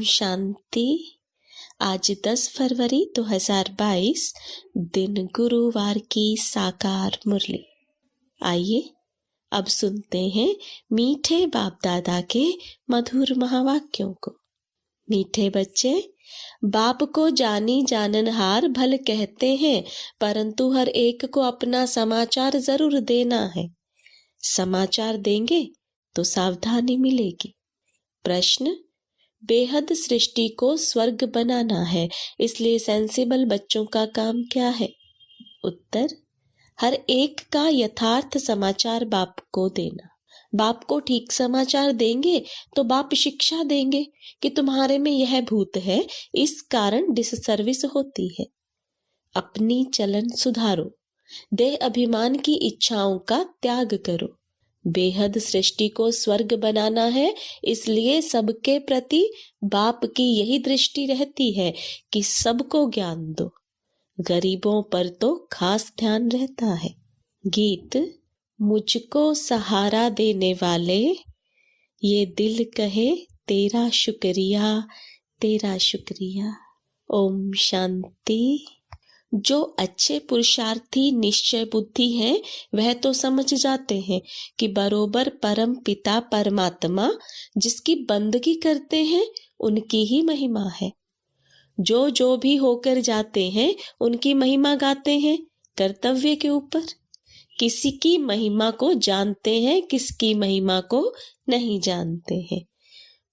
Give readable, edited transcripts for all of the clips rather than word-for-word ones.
शांति। आज 10 फरवरी 2022 दिन गुरुवार की साकार मुरली। आइए अब सुनते हैं मीठे बाप दादा के मधुर महावाक्यों को। मीठे बच्चे, बाप को जानी जाननहार भल कहते हैं, परंतु हर एक को अपना समाचार जरूर देना है। समाचार देंगे तो सावधानी मिलेगी। प्रश्न, बेहद सृष्टि को स्वर्ग बनाना है, इसलिए सेंसिबल बच्चों का काम क्या है? उत्तर, हर एक का यथार्थ समाचार बाप को देना। बाप को ठीक समाचार देंगे तो बाप शिक्षा देंगे कि तुम्हारे में यह भूत है, इस कारण डिससर्विस होती है। अपनी चलन सुधारो, देह अभिमान की इच्छाओं का त्याग करो। बेहद सृष्टि को स्वर्ग बनाना है, इसलिए सबके प्रति बाप की यही दृष्टि रहती है कि सबको ज्ञान दो। गरीबों पर तो खास ध्यान रहता है। गीत, मुझको सहारा देने वाले, ये दिल कहे तेरा शुक्रिया, तेरा शुक्रिया। ओम शांति। जो अच्छे पुरुषार्थी निश्चय बुद्धि हैं, वह तो समझ जाते हैं कि बरोबर परम पिता परमात्मा जिसकी बंदगी करते हैं उनकी ही महिमा है। जो भी होकर जाते हैं उनकी महिमा गाते हैं कर्तव्य के ऊपर। किसी की महिमा को जानते हैं, किसकी महिमा को नहीं जानते हैं।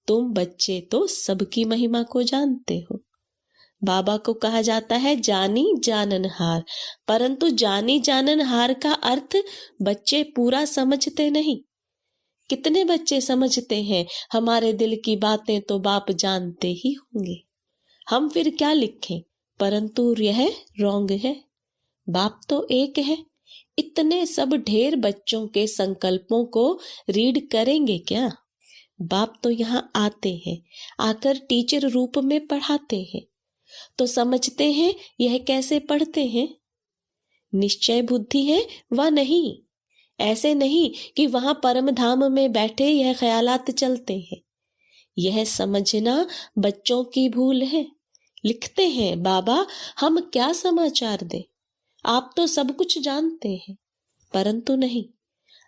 तुम बच्चे तो सबकी महिमा को जानते हो। बाबा को कहा जाता है जानी जाननहार, परंतु जानी जाननहार का अर्थ बच्चे पूरा समझते नहीं। कितने बच्चे समझते हैं हमारे दिल की बातें तो बाप जानते ही होंगे, हम फिर क्या लिखें, परंतु यह रॉन्ग है। बाप तो एक है, इतने सब ढेर बच्चों के संकल्पों को रीड करेंगे क्या? बाप तो यहाँ आते हैं, आकर टीचर रूप में पढ़ाते हैं, तो समझते हैं यह कैसे पढ़ते हैं। निश्चय बुद्धि है वह नहीं, ऐसे नहीं कि वहां परम धाम में बैठे यह ख्यालात चलते हैं। यह समझना बच्चों की भूल है। लिखते हैं बाबा हम क्या समाचार दें, आप तो सब कुछ जानते हैं, परंतु नहीं।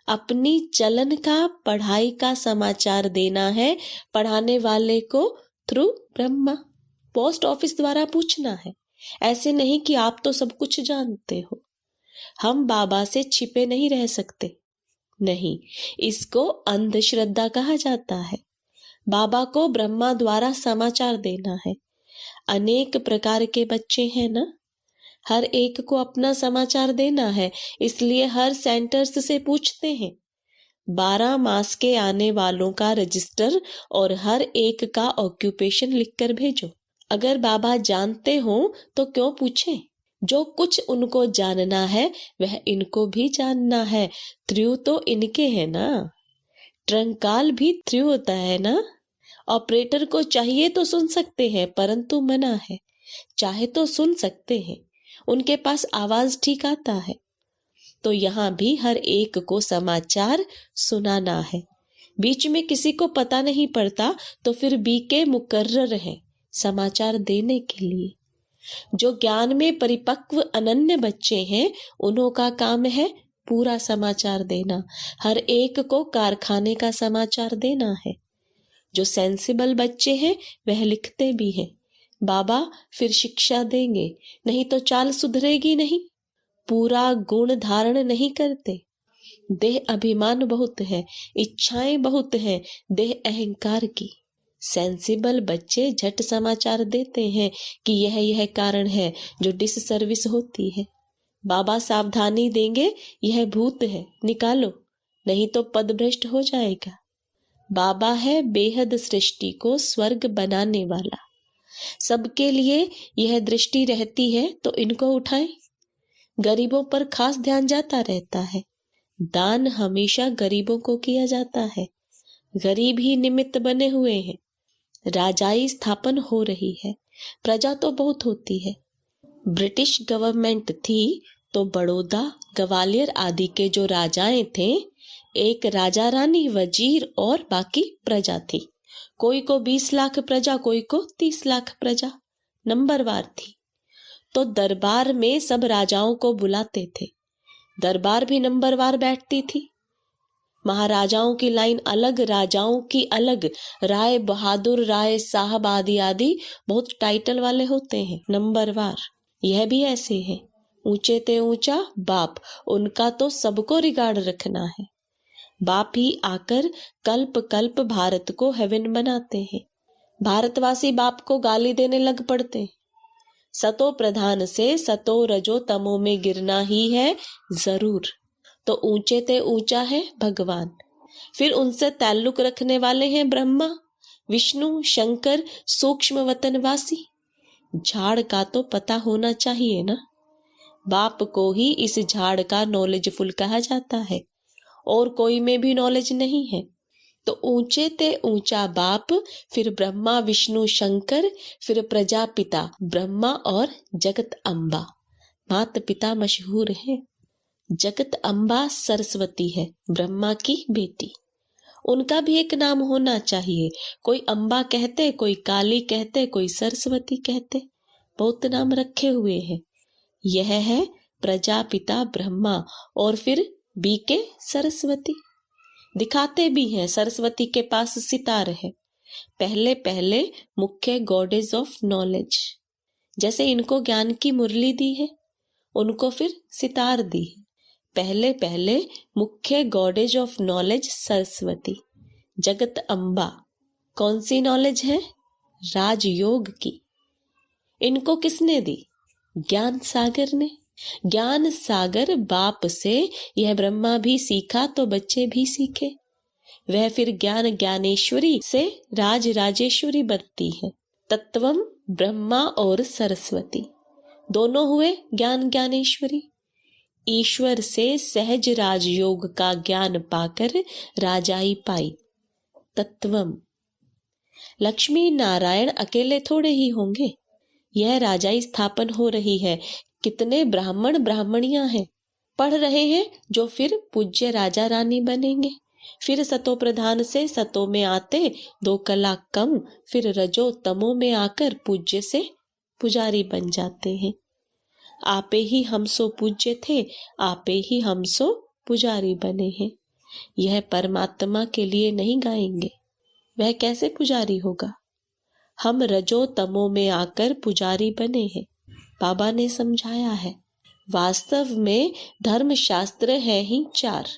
अपनी चलन का, पढ़ाई का समाचार देना है पढ़ाने वाले को थ्रू ब्रह्मा। पोस्ट ऑफिस द्वारा पूछना है, ऐसे नहीं कि आप तो सब कुछ जानते हो। हम बाबा से छिपे नहीं रह सकते, नहीं, इसको अंधश्रद्धा कहा जाता है। बाबा को ब्रह्मा द्वारा समाचार देना है। अनेक प्रकार के बच्चे हैं ना, हर एक को अपना समाचार देना है, इसलिए हर सेंटर्स से पूछते हैं। 12 मास के आने वालों का रजिस्टर और हर एक का ऑक्यूपेशन लिखकर भेजो। अगर बाबा जानते हो तो क्यों पूछें? जो कुछ उनको जानना है वह इनको भी जानना है। थ्रू तो इनके है ना, ट्रंकाल भी थ्रू होता है ना। ऑपरेटर को चाहिए तो सुन सकते हैं, परंतु मना है। चाहे तो सुन सकते हैं, उनके पास आवाज ठीक आता है। तो यहाँ भी हर एक को समाचार सुनाना है। बीच में किसी को पता नहीं पड़ता तो फिर बीके मुकर्रर है समाचार देने के लिए। जो ज्ञान में परिपक्व अनन्य बच्चे हैं, उन्हों का काम है पूरा समाचार देना। हर एक को कारखाने का समाचार देना है। जो सेंसिबल बच्चे हैं वह लिखते भी हैं। बाबा फिर शिक्षा देंगे, नहीं तो चाल सुधरेगी नहीं। पूरा गुण धारण नहीं करते। देह अभिमान बहुत है, इच्छाएं बहुत है, देह अहंकार की। सेंसिबल बच्चे झट समाचार देते हैं कि यह कारण है जो डिससर्विस होती है। बाबा सावधानी देंगे, यह भूत है, निकालो, नहीं तो पदभ्रष्ट हो जाएगा। बाबा है बेहद सृष्टि को स्वर्ग बनाने वाला। सबके लिए यह दृष्टि रहती है तो इनको उठाएं। गरीबों पर खास ध्यान जाता रहता है। दान हमेशा गरीबों को किया जाता है। गरीब ही निमित्त बने हुए हैं। राजाई स्थापन हो रही है, प्रजा तो बहुत होती है। ब्रिटिश गवर्नमेंट थी तो बड़ौदा, ग्वालियर आदि के जो राजाएं थे, एक राजा रानी, वजीर और बाकी प्रजा थी। कोई को 20 लाख प्रजा, कोई को 30 लाख प्रजा, नंबरवार थी। तो दरबार में सब राजाओं को बुलाते थे, दरबार भी नंबरवार बैठती थी। महाराजाओं की लाइन अलग, राजाओं की अलग, राय बहादुर, राय साहब आदि आदि बहुत टाइटल वाले होते हैं, नंबरवार। यह भी ऐसे है, ऊंचे ते ऊंचा बाप, उनका तो सबको रिगार्ड रखना है। बाप ही आकर कल्प कल्प भारत को हेवन बनाते हैं। भारतवासी बाप को गाली देने लग पड़ते। सतो प्रधान से सतो रजो तमो में गिरना ही है जरूर। तो ऊंचे ते ऊंचा है भगवान, फिर उनसे ताल्लुक रखने वाले हैं ब्रह्मा, विष्णु, शंकर, सूक्ष्म वतनवासी। झाड़ का तो पता होना चाहिए ना। बाप को ही इस झाड़ का नॉलेजफुल कहा जाता है, और कोई में भी नॉलेज नहीं है। तो ऊंचे ते ऊंचा बाप, फिर ब्रह्मा विष्णु शंकर, फिर प्रजापिता ब्रह्मा और जगत अम्बा। माता पिता मशहूर है। जगत अम्बा सरस्वती है, ब्रह्मा की बेटी। उनका भी एक नाम होना चाहिए। कोई अम्बा कहते, कोई काली कहते, कोई सरस्वती कहते, बहुत नाम रखे हुए हैं। यह है प्रजापिता ब्रह्मा, और फिर बीके सरस्वती। दिखाते भी हैं, सरस्वती के पास सितार है। पहले पहले मुख्य गॉडेस ऑफ नॉलेज, जैसे इनको ज्ञान की मुरली दी है, उनको फिर सितार दी है। पहले पहले मुख्य गॉडेज ऑफ नॉलेज सरस्वती, जगत अम्बा। कौन सी नॉलेज है? राजयोग की। इनको किसने दी? ज्ञान सागर ने। ज्ञान सागर बाप से यह ब्रह्मा भी सीखा तो बच्चे भी सीखे। वह फिर ज्ञान ज्ञानेश्वरी से राज राजेश्वरी बनती है। तत्वम ब्रह्मा और सरस्वती दोनों हुए ज्ञान ज्ञानेश्वरी। ईश्वर से सहज राजयोग का ज्ञान पाकर राजाई पाई। तत्वम। लक्ष्मी नारायण अकेले थोड़े ही होंगे, यह राजाई स्थापन हो रही है। कितने ब्राह्मण ब्राह्मणियां हैं, पढ़ रहे हैं, जो फिर पूज्य राजा रानी बनेंगे। फिर सतो प्रधान से सतो में आते 2 कला कम, फिर रजो तमो में आकर पूज्य से पुजारी बन जाते हैं। आपे ही हम सो पूज्य थे, आपे ही हम सो पुजारी बने हैं। यह परमात्मा के लिए नहीं गाएंगे, वह कैसे पुजारी होगा? हम रजो तमो में आकर पुजारी बने हैं, बाबा ने समझाया है। वास्तव में धर्म शास्त्र है ही 4।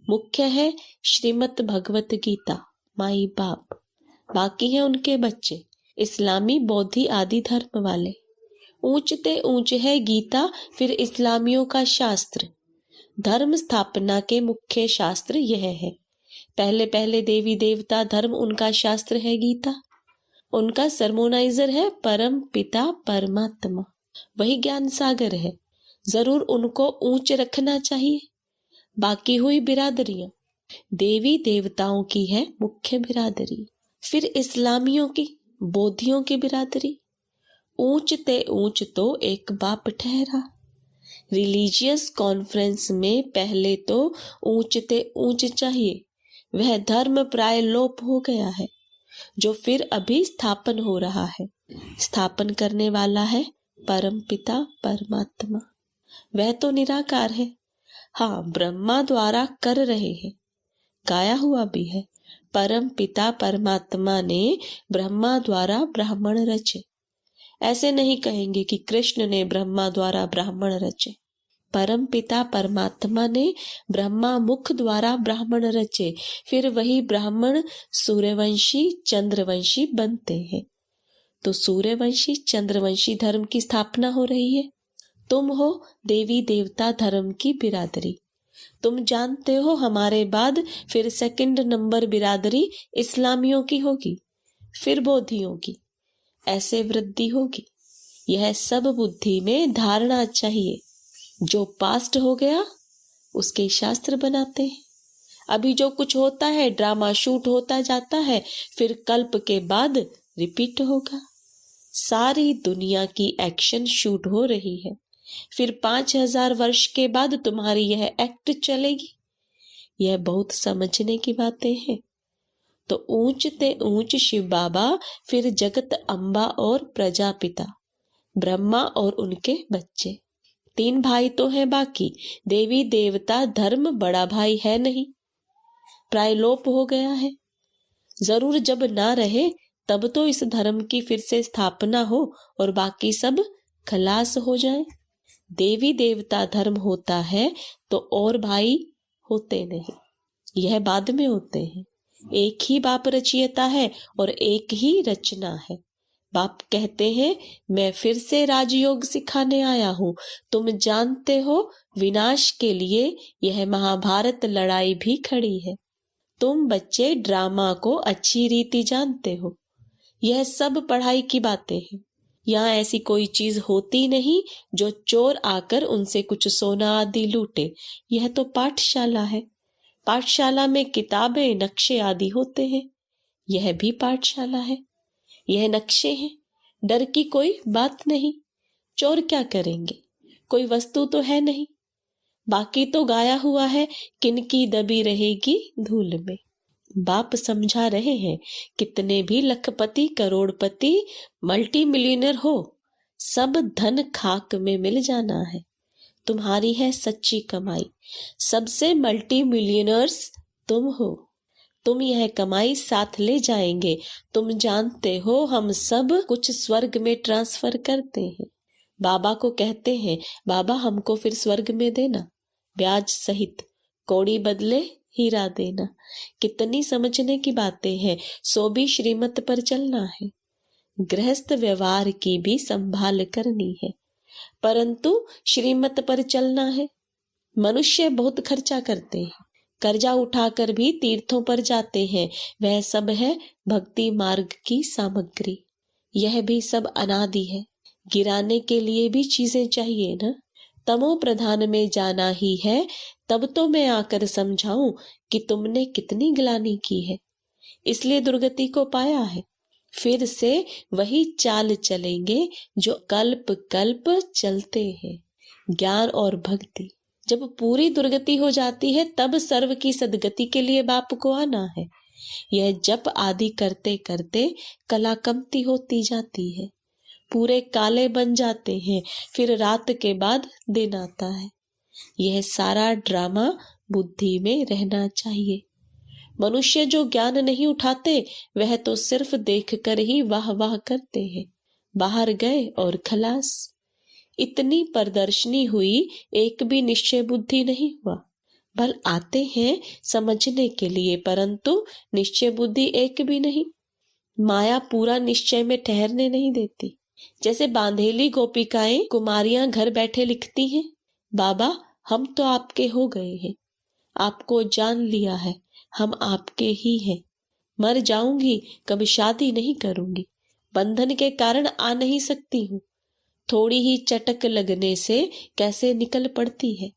मुख्य है श्रीमद् भगवत गीता, माई बाप, बाकी है उनके बच्चे, इस्लामी बौद्धि आदि धर्म वाले। ऊंचते ऊंच है गीता, फिर इस्लामियों का शास्त्र। धर्म स्थापना के मुख्य शास्त्र यह है। पहले पहले देवी देवता धर्म, उनका शास्त्र है गीता। उनका सरमोनाइजर है परम पिता परमात्मा, वही ज्ञान सागर है। जरूर उनको ऊंच रखना चाहिए। बाकी हुई बिरादरियां, देवी देवताओं की है मुख्य बिरादरी, फिर इस्लामियों की, बौद्धियों की बिरादरी। ऊंच ते ऊंच तो एक बाप ठहरा। रिलीजियस कॉन्फ्रेंस में पहले तो ऊंच ते ऊंच चाहिए, वह धर्म प्राय लोप हो गया है, जो फिर अभी स्थापन हो रहा है। स्थापन करने वाला है परम पिता परमात्मा, वह तो निराकार है। हाँ, ब्रह्मा द्वारा कर रहे हैं, गाया हुआ भी है। परम पिता परमात्मा ने ब्रह्मा द्वारा ब्राह्मण रचे। ऐसे नहीं कहेंगे कि कृष्ण ने ब्रह्मा द्वारा ब्राह्मण रचे। परम पिता परमात्मा ने ब्रह्मा मुख द्वारा ब्राह्मण रचे, फिर वही ब्राह्मण सूर्यवंशी चंद्रवंशी बनते हैं। तो सूर्यवंशी चंद्रवंशी धर्म की स्थापना हो रही है। तुम हो देवी देवता धर्म की बिरादरी। तुम जानते हो हमारे बाद फिर सेकंड नंबर बिरादरी इस्लामियों की होगी, फिर बौद्धियों की, ऐसे वृद्धि होगी। यह सब बुद्धि में धारणा चाहिए। जो पास्ट हो गया उसके शास्त्र बनाते हैं। अभी जो कुछ होता है ड्रामा शूट होता जाता है, फिर कल्प के बाद रिपीट होगा। सारी दुनिया की एक्शन शूट हो रही है, फिर 5000 वर्ष के बाद तुम्हारी यह एक्ट चलेगी। यह बहुत समझने की बातें हैं। तो ऊंच ते ऊंच शिव बाबा, फिर जगत अम्बा और प्रजापिता, ब्रह्मा और उनके बच्चे। 3 भाई तो हैं बाकी, देवी देवता धर्म बड़ा भाई है नहीं, प्रायलोप हो गया है। जरूर जब ना रहे तब तो इस धर्म की फिर से स्थापना हो और बाकी सब खलास हो जाए। देवी देवता धर्म होता है तो और भाई होते नहीं, यह बाद में होते हैं। एक ही बाप रचयिता है और एक ही रचना है। बाप कहते हैं, मैं फिर से राजयोग सिखाने आया हूँ। तुम जानते हो विनाश के लिए यह महाभारत लड़ाई भी खड़ी है। तुम बच्चे ड्रामा को अच्छी रीति जानते हो। यह सब पढ़ाई की बातें हैं। यहाँ ऐसी कोई चीज होती नहीं जो चोर आकर उनसे कुछ सोना आदि लूटे। यह तो पाठशाला है। पाठशाला में किताबें, नक्शे आदि होते हैं। यह भी पाठशाला है। यह नक्शे हैं। डर की कोई बात नहीं। चोर क्या करेंगे? कोई वस्तु तो है नहीं। बाकी तो गाया हुआ है, किनकी दबी रहेगी धूल में। बाप समझा रहे हैं, कितने भी लखपति, करोड़पति, मल्टी मिलियनर हो, सब धन खाक में मिल जाना है। तुम्हारी है सच्ची कमाई। सबसे मल्टी मिलियनर्स तुम हो। तुम यह कमाई साथ ले जाएंगे। तुम जानते हो हम सब कुछ स्वर्ग में ट्रांसफर करते हैं। बाबा को कहते हैं, बाबा हमको फिर स्वर्ग में देना, ब्याज सहित, कौड़ी बदले हीरा देना। कितनी समझने की बातें हैं। सो भी श्रीमत पर चलना है। गृहस्थ व्यवहार की भी संभाल करनी है, परंतु श्रीमत पर चलना है। मनुष्य बहुत खर्चा करते हैं, कर्जा उठाकर भी तीर्थों पर जाते हैं। वह सब है भक्ति मार्ग की सामग्री। यह भी सब अनादि है। गिराने के लिए भी चीजें चाहिए ना। तमो प्रधान में जाना ही है। तब तो मैं आकर समझाऊं कि तुमने कितनी ग्लानि की है, इसलिए दुर्गति को पाया है। फिर से वही चाल चलेंगे जो कल्प कल्प चलते हैं, ज्ञान और भक्ति। जब पूरी दुर्गति हो जाती है तब सर्व की सदगति के लिए बाप को आना है। यह जप आदि करते करते कला कमती होती जाती है, पूरे काले बन जाते हैं, फिर रात के बाद दिन आता है। यह सारा ड्रामा बुद्धि में रहना चाहिए। मनुष्य जो ज्ञान नहीं उठाते वह तो सिर्फ देखकर ही वाह वाह करते हैं। बाहर गए और खलास। इतनी प्रदर्शनी हुई, एक भी निश्चय बुद्धि नहीं हुआ। बल आते हैं समझने के लिए, परंतु निश्चय बुद्धि एक भी नहीं। माया पूरा निश्चय में ठहरने नहीं देती। जैसे बांधेली गोपिकाएं, कुमारियां घर बैठे लिखती हैं, बाबा हम तो आपके हो गए हैं, आपको जान लिया है, हम आपके ही हैं। मर जाऊंगी, कभी शादी नहीं करूंगी, बंधन के कारण आ नहीं सकती हूँ। थोड़ी ही चटक लगने से कैसे निकल पड़ती है।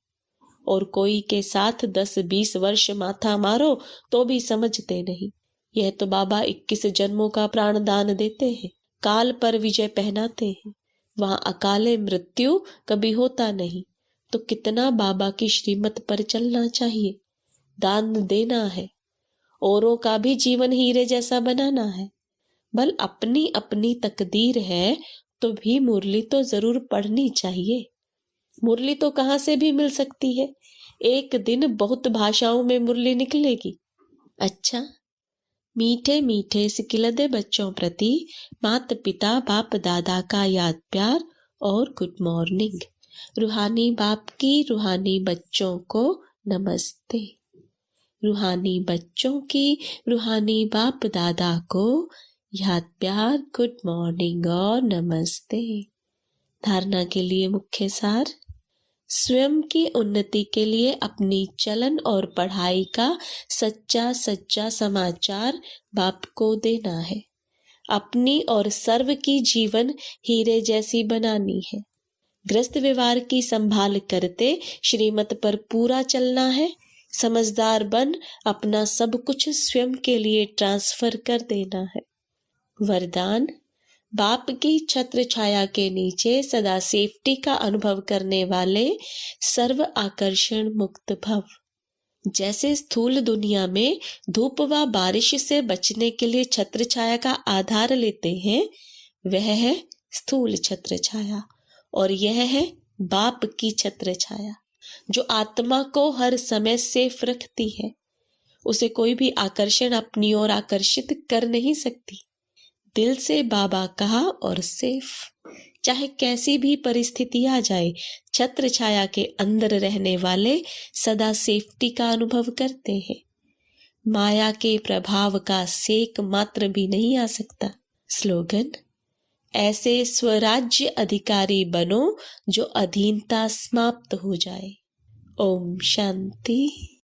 और कोई के साथ 10-20 वर्ष माथा मारो तो भी समझते नहीं। यह तो बाबा 21 जन्मों का प्राणदान देते हैं, काल पर विजय पहनाते हैं। वहां अकाले मृत्यु कभी होता नहीं। तो कितना बाबा की श्रीमत पर चलना चाहिए, दान देना है, औरों का भी जीवन हीरे जैसा बनाना है। बल अपनी अपनी तकदीर है तो भी मुरली तो जरूर पढ़नी चाहिए। मुरली तो कहाँ से भी मिल सकती है। एक दिन बहुत भाषाओं में मुरली निकलेगी। अच्छा, मीठे मीठे सिकिलदे बच्चों प्रति माता पिता बाप दादा का याद प्यार और गुड मॉर्निंग। रूहानी बाप की रूहानी बच्चों को नमस्ते। रूहानी बच्चों की रूहानी बाप दादा को याद प्यार, गुड मॉर्निंग और नमस्ते। धारणा के लिए मुख्य सार। स्वयं की उन्नति के लिए अपनी चलन और पढ़ाई का सच्चा सच्चा समाचार बाप को देना है। अपनी और सर्व की जीवन हीरे जैसी बनानी है। ग्रस्त व्यवहार की संभाल करते श्रीमत पर पूरा चलना है। समझदार बन अपना सब कुछ स्वयं के लिए ट्रांसफर कर देना है। वरदान। बाप की छत्र छाया के नीचे सदा सेफ्टी का अनुभव करने वाले सर्व आकर्षण मुक्त भव। जैसे स्थूल दुनिया में धूप व बारिश से बचने के लिए छत्र छाया का आधार लेते हैं, वह है स्थूल छत्र छाया, और यह है बाप की छत्र छाया जो आत्मा को हर समय सेफ रखती है। उसे कोई भी आकर्षण अपनी ओर आकर्षित कर नहीं सकती। दिल से बाबा कहा और सेफ। चाहे कैसी भी परिस्थिति आ जाए, छत्र छाया के अंदर रहने वाले सदा सेफ्टी का अनुभव करते हैं। माया के प्रभाव का सेक मात्र भी नहीं आ सकता। स्लोगन: ऐसे स्वराज्य अधिकारी बनो जो अधीनता समाप्त हो जाए। ओम शांति।